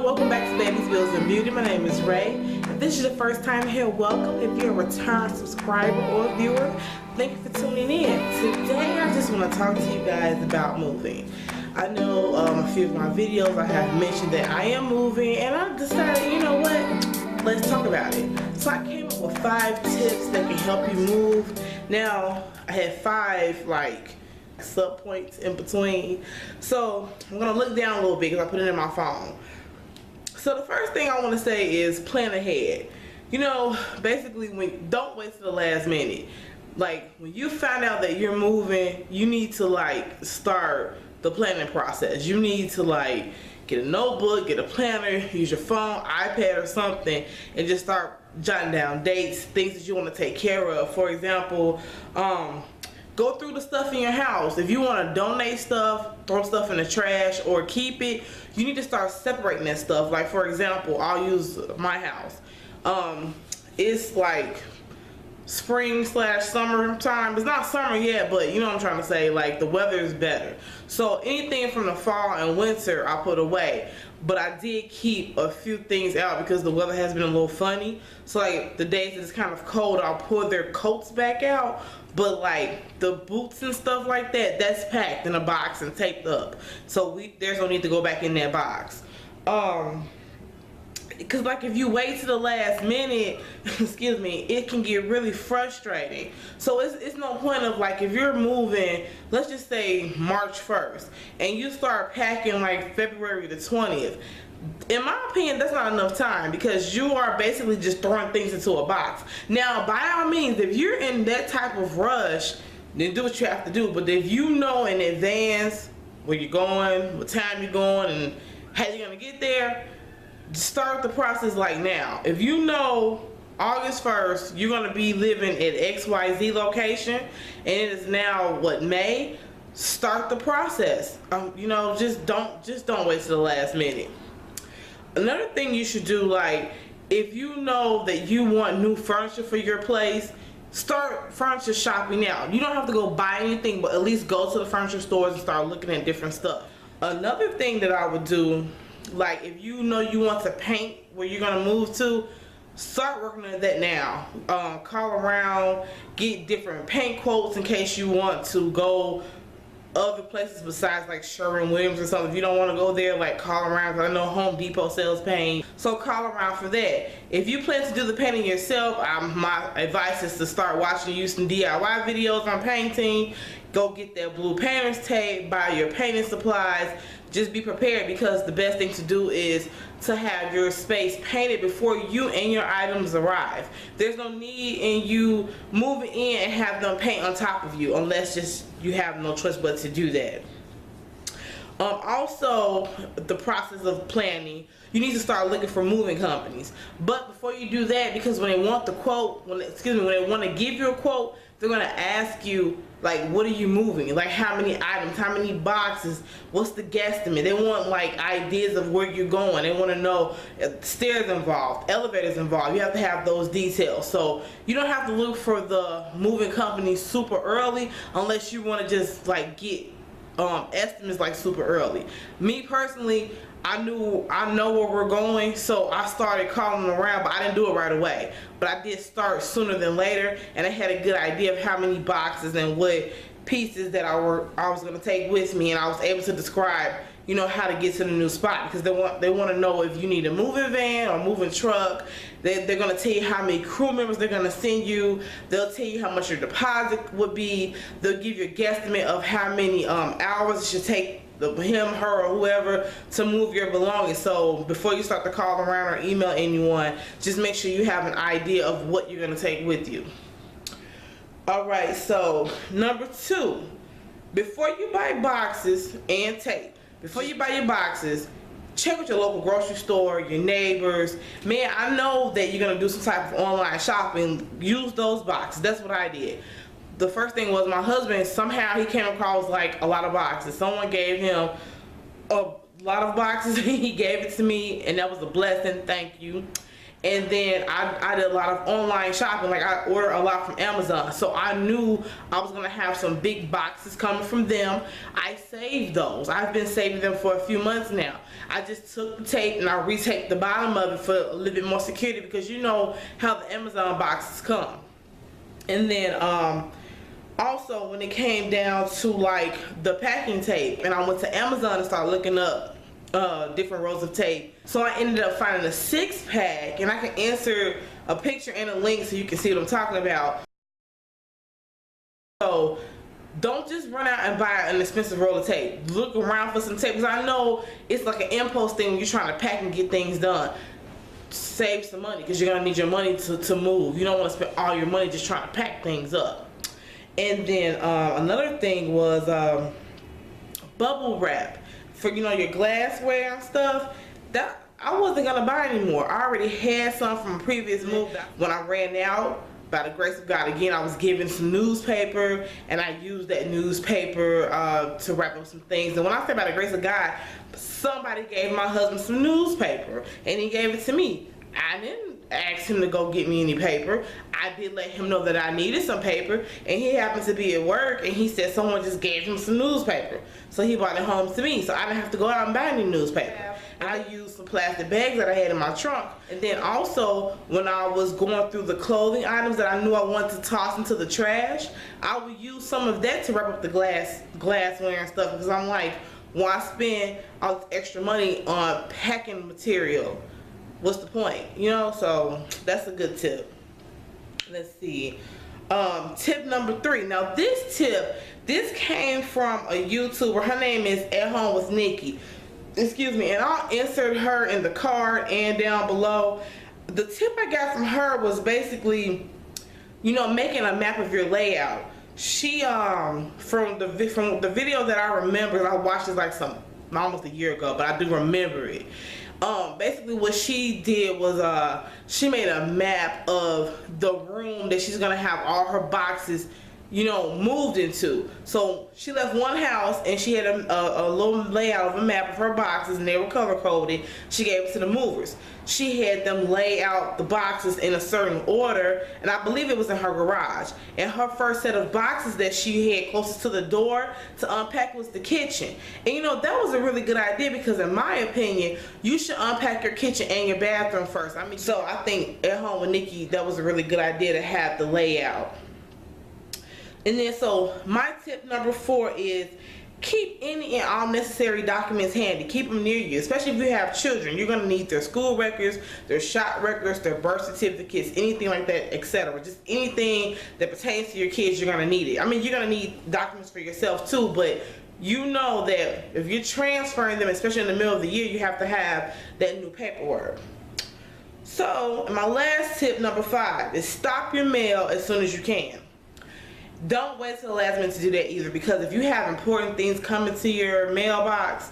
welcome back to Babies, Bills, and Beauty. My name is Ray. If this is your first time here, welcome. If you're a return subscriber or viewer, thank you for tuning in. Today I just want to talk to you guys about moving. I know a few of my videos I have mentioned that I am moving, and I decided, you know what, let's talk about it. So I came up with 5 tips that can help you move. Now, I had 5 sub points in between, so I'm gonna look down a little bit because I put it in my phone. So the first thing I want to say is plan ahead. You know, basically, don't wait till the last minute. Like, when you find out that you're moving, you need to start the planning process. You need to get a notebook, get a planner, use your phone, iPad or something, and just start jotting down dates, things that you want to take care of. For example, go through the stuff in your house. If you want to donate stuff, throw stuff in the trash, or keep it, you need to start separating that stuff. Like, for example, I'll use my house. It's spring/summer time. It's not summer yet, but you know what I'm trying to say. The weather is better. So anything from the fall and winter I put away. But I did keep a few things out because the weather has been a little funny. So the days that it's kind of cold, I'll pull their coats back out. But the boots and stuff like that, that's packed in a box and taped up. So there's no need to go back in that box. Because if you wait to the last minute, excuse me, it can get really frustrating. So it's no point of if you're moving, let's just say March 1st, and you start packing February the 20th. In my opinion, that's not enough time because you are basically just throwing things into a box. Now, by all means, if you're in that type of rush, then do what you have to do. But if you know in advance where you're going, what time you're going, and how you're going to get there, start the process now. If you know August 1st you're going to be living at XYZ location and it is now May, start the process. You know, just don't wait till the last minute. Another thing you should do, if you know that you want new furniture for your place, start furniture shopping now. You don't have to go buy anything, but at least go to the furniture stores and start looking at different stuff. Another thing that I would do, if you know you want to paint where you're going to move to, start working on that now. Call around, get different paint quotes in case you want to go other places besides Sherwin-Williams or something. If you don't want to go there, call around, because I know Home Depot sells paint, so call around for that. If you plan to do the painting yourself, my advice is to start watching and using DIY videos on painting. Go get that blue painter's tape, buy your painting supplies. Just be prepared, because the best thing to do is to have your space painted before you and your items arrive. There's no need in you moving in and have them paint on top of you, unless you have no choice but to do that. Also, the process of planning, you need to start looking for moving companies. But before you do that, because when they want the quote, when they want to give you a quote, they're going to ask you, what are you moving? How many items, how many boxes, what's the guesstimate? They want ideas of where you're going. They want to know if stairs involved, elevators involved. You have to have those details. So you don't have to look for the moving company super early unless you want to just get estimates super early. Me personally, I know where we're going, so I started calling around, but I didn't do it right away. But I did start sooner than later, and I had a good idea of how many boxes and what pieces that I was going to take with me, and I was able to describe, how to get to the new spot, because they want to know if you need a moving van or moving truck. They're going to tell you how many crew members they're going to send you. They'll tell you how much your deposit would be. They'll give you a guesstimate of how many hours it should take him, her, or whoever to move your belongings. So before you start to call around or email anyone, just make sure you have an idea of what you're going to take with you. Alright, so number 2, before you buy boxes and tape, before you buy your boxes, check with your local grocery store, your neighbors. Man, I know that you're going to do some type of online shopping. Use those boxes. That's what I did. The first thing was my husband, somehow he came across a lot of boxes. Someone gave him a lot of boxes. He gave it to me, and that was a blessing. Thank you. and then I did a lot of online shopping. Like I ordered a lot from Amazon, so I knew I was gonna have some big boxes coming from them. I saved those. I've been saving them for a few months now. I just took the tape and I retaped the bottom of it for a little bit more security, because you know how the Amazon boxes come. And then also when it came down to like the packing tape, and I went to Amazon and started looking up different rolls of tape, so I ended up finding a 6-pack, and I can insert a picture and a link so you can see what I'm talking about. So don't just run out and buy an expensive roll of tape. Look around for some tape, because I know it's like an impulse thing when you're trying to pack and get things done. Save some money, because you're gonna need your money to move. You don't want to spend all your money just trying to pack things up. And then another thing was bubble wrap for, you know, your glassware and stuff. That I wasn't gonna buy anymore. I already had some from a previous move. When I ran out, by the grace of God, again, I was given some newspaper, and I used that newspaper to wrap up some things. And when I say by the grace of God, somebody gave my husband some newspaper, and he gave it to me. I didn't ask him to go get me any paper. I did let him know that I needed some paper, and he happened to be at work, and he said someone just gave him some newspaper. So he brought it home to me, so I didn't have to go out and buy any newspaper. And I used some plastic bags that I had in my trunk. And then also, when I was going through the clothing items that I knew I wanted to toss into the trash, I would use some of that to wrap up the glassware and stuff, because I'm like, why spend all this extra money on packing material? What's the point? You know, so that's a good tip. Let's see. Tip number 3. Now this tip, this came from a YouTuber. Her name is At Home with Nikki. Excuse me, and I'll insert her in the card and down below. The tip I got from her was basically, you know, making a map of your layout. She from the video that I remember, I watched it like almost a year ago, but I do remember it. Basically what she did was she made a map of the room that she's gonna have all her boxes, you know, moved into. So she left one house, and she had a little layout of a map of her boxes, and they were color coded. She gave it to the movers. She had them lay out the boxes in a certain order, and I believe it was in her garage. And her first set of boxes that she had closest to the door to unpack was the kitchen. And you know, that was a really good idea, because in my opinion, you should unpack your kitchen and your bathroom first. I mean, so I think At Home with Nikki, that was a really good idea to have the layout. And then, so my tip number 4 is keep any and all necessary documents handy. Keep them near you, especially if you have children. You're going to need their school records, their shop records, their birth certificates, anything like that, etc. Just anything that pertains to your kids, you're going to need it. I mean, you're going to need documents for yourself too, but you know that if you're transferring them, especially in the middle of the year, you have to have that new paperwork. So, my last tip, number 5, is stop your mail as soon as you can. Don't wait till the last minute to do that either, because if you have important things coming to your mailbox,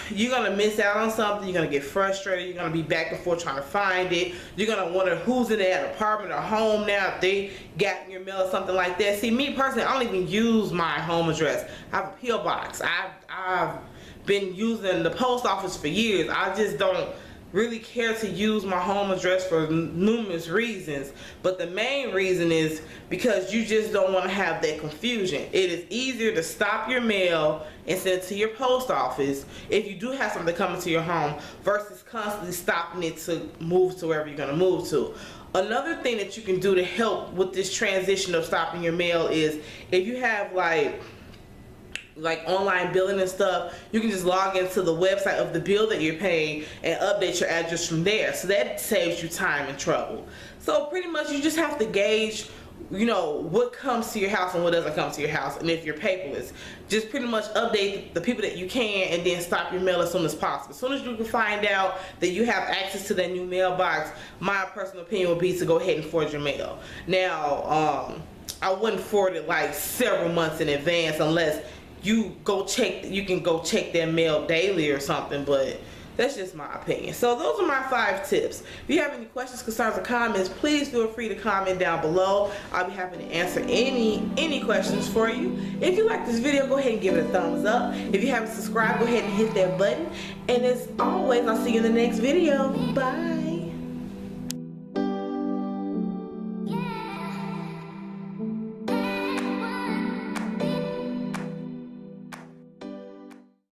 you're going to miss out on something. You're going to get frustrated. You're going to be back and forth trying to find it. You're going to wonder who's in that apartment or home now, if they got in your mail or something like that. See, me personally, I don't even use my home address. I have a P.O. box. I've been using the post office for years. I just don't really care to use my home address for numerous reasons, but the main reason is because you just don't want to have that confusion. It is easier to stop your mail and send it to your post office if you do have something coming to your home, versus constantly stopping it to move to wherever you're going to move to. Another thing that you can do to help with this transition of stopping your mail is, if you have like online billing and stuff, you can just log into the website of the bill that you're paying and update your address from there. So that saves you time and trouble. So pretty much you just have to gauge, you know, what comes to your house and what doesn't come to your house. And if you're paperless, just pretty much update the people that you can, and then stop your mail as soon as possible. As soon as you can find out that you have access to that new mailbox, my personal opinion would be to go ahead and forward your mail. Now, I wouldn't forward it like several months in advance, unless you can go check their mail daily or something, but that's just my opinion. So those are my 5 tips. If you have any questions, concerns, or comments, please feel free to comment down below. I'll be happy to answer any questions for you. If you like this video, go ahead and give it a thumbs up. If you haven't subscribed, go ahead and hit that button. And as always, I'll see you in the next video. Bye.